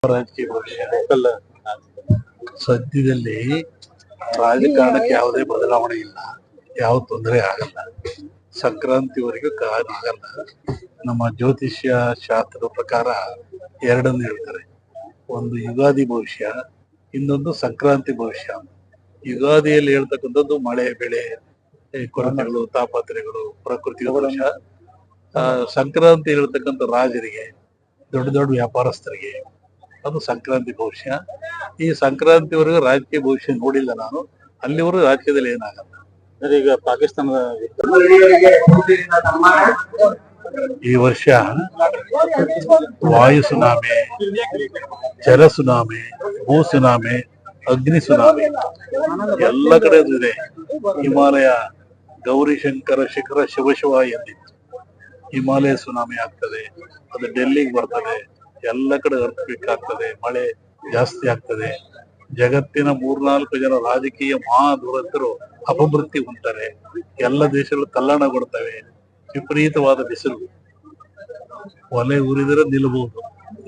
ರಾಜಕೀಯ ಭವಿಷ್ಯ ಸದ್ಯದಲ್ಲಿ ರಾಜಕಾರಣಕ್ಕೆ ಯಾವುದೇ ಬದಲಾವಣೆ ಇಲ್ಲ, ಯಾವ ತೊಂದರೆ ಆಗಲ್ಲ, ಸಂಕ್ರಾಂತಿವರೆಗೂ ಆಗಲ್ಲ. ನಮ್ಮ ಜ್ಯೋತಿಷ್ಯ ಶಾಸ್ತ್ರದ ಪ್ರಕಾರ ಎರಡನ್ನು ಹೇಳ್ತಾರೆ, ಒಂದು ಯುಗಾದಿ ಭವಿಷ್ಯ, ಇನ್ನೊಂದು ಸಂಕ್ರಾಂತಿ ಭವಿಷ್ಯ. ಯುಗಾದಿಯಲ್ಲಿ ಹೇಳ್ತಕ್ಕಂಥದ್ದು ಮಳೆ ಬೆಳೆ ಕೊರತೆಗಳು ತಾಪತ್ರೆಗಳು ಪ್ರಕೃತಿ ಭವಿಷ್ಯ. ಸಂಕ್ರಾಂತಿ ಹೇಳ್ತಕ್ಕಂಥ ರಾಜರಿಗೆ ದೊಡ್ಡ ದೊಡ್ಡ ವ್ಯಾಪಾರಸ್ಥರಿಗೆ ಅದು ಸಂಕ್ರಾಂತಿ ಭವಿಷ್ಯ. ಈ ಸಂಕ್ರಾಂತಿವರೆಗೂ ರಾಜಕೀಯ ಭವಿಷ್ಯ ನೋಡಿಲ್ಲ ನಾನು, ಅಲ್ಲಿವರೆಗೂ ರಾಜಕೀಯದಲ್ಲಿ ಏನಾಗಲ್ಲ. ಈಗ ಪಾಕಿಸ್ತಾನದ ಈ ವರ್ಷ ವಾಯು ಸುನಾಮಿ, ಜಲ ಸುನಾಮಿ, ಭೂ ಸುನಾಮಿ, ಅಗ್ನಿ ಸುನಾಮಿ ಎಲ್ಲ ಕಡೆ ಇದೆ. ಹಿಮಾಲಯ ಗೌರಿಶಂಕರ ಶಿಖರ ಶಿವಶಿವ ಎಂದಿತ್ತು, ಹಿಮಾಲಯ ಸುನಾಮಿ ಆಗ್ತದೆ, ಅದು ಡೆಲ್ಲಿಗೆ ಬರ್ತದೆ, ಎಲ್ಲ ಕಡೆ ಅರ್ತ್ಕ್ವೇಕ್ ಆಗ್ತದೆ, ಮಳೆ ಜಾಸ್ತಿ ಆಗ್ತದೆ. ಜಗತ್ತಿನ 3-4 ಜನ ರಾಜಕೀಯ ಮಹಾ ದುರಂತರು ಅಪಮೃತ್ಯು ಹೊಂತಾರೆ, ಎಲ್ಲ ದೇಶಗಳು ತಲ್ಲಣಗೊಳ್ತವೆ. ವಿಪರೀತವಾದ ಬಿಸಿಲು, ಒಲೆ ಉರಿದರೆ ನಿಲ್ಲಬಹುದು,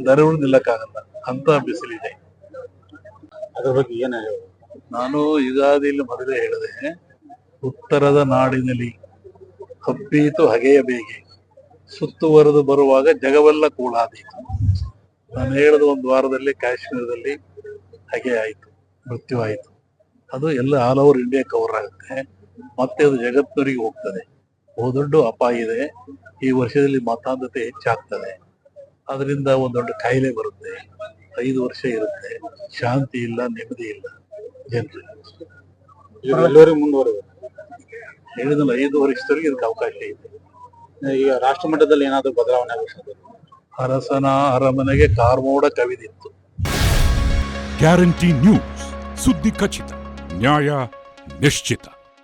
ದರಗಳು ನಿಲ್ಲಕ್ಕಾಗಲ್ಲ, ಅಂತ ಬಿಸಿಲಿದೆ. ಅದ್ರ ಬಗ್ಗೆ ಏನ ನಾನು ಯುಗಾದಿಯಲ್ಲಿ ಮೊದಲೇ ಹೇಳಿದೆ, ಉತ್ತರದ ನಾಡಿನಲ್ಲಿ ಹಬ್ಬೀತು ಹಗೆಯ ಬೇಗೆ, ಸುತ್ತುವರೆದು ಬರುವಾಗ ಜಗವೆಲ್ಲ ಕೂಳಾದೀತು. ನಾನು ಹೇಳಿದ 1 ವಾರದಲ್ಲಿ ಕಾಶ್ಮೀರದಲ್ಲಿ ಹಗೆ ಆಯ್ತು, ಮೃತ್ಯು ಆಯ್ತು. ಅದು ಎಲ್ಲ ಆಲ್ ಓವರ್ ಇಂಡಿಯಾ ಕವರ್ ಆಗುತ್ತೆ, ಮತ್ತೆ ಅದು ಜಗತ್ತಿನವರಿಗೆ ಹೋಗ್ತದೆ. ಬಹುದೊಡ್ಡ ಅಪಾಯ ಇದೆ. ಈ ವರ್ಷದಲ್ಲಿ ಮತಾಂಧತೆ ಹೆಚ್ಚಾಗ್ತದೆ, ಅದರಿಂದ ಒಂದು ದೊಡ್ಡ ಕಾಯಿಲೆ ಬರುತ್ತೆ, 5 ವರ್ಷ ಇರುತ್ತೆ, ಶಾಂತಿ ಇಲ್ಲ, ನೆಮ್ಮದಿ ಇಲ್ಲ ಜನರಿಗೆ. ಮುಂದುವರೆದು ಹೇಳಿದ್ರೆ 5 ವರ್ಷದವರೆಗೆ ಇದಕ್ಕೆ ಅವಕಾಶ ಇದೆ. ಈಗ ರಾಷ್ಟ್ರ ಮಟ್ಟದಲ್ಲಿ ಏನಾದ್ರು ಬದಲಾವಣೆ ಆಗುತ್ತೆ? ಅರಸನ ಅರಮನೆಗೆ ಕಾರ್ಮೋಡ ಕವಿದಿತ್ತು. ಗ್ಯಾರಂಟಿ ನ್ಯೂಸ್, ಸುದ್ದಿ ಖಚಿತ, ನ್ಯಾಯ ನಿಶ್ಚಿತ.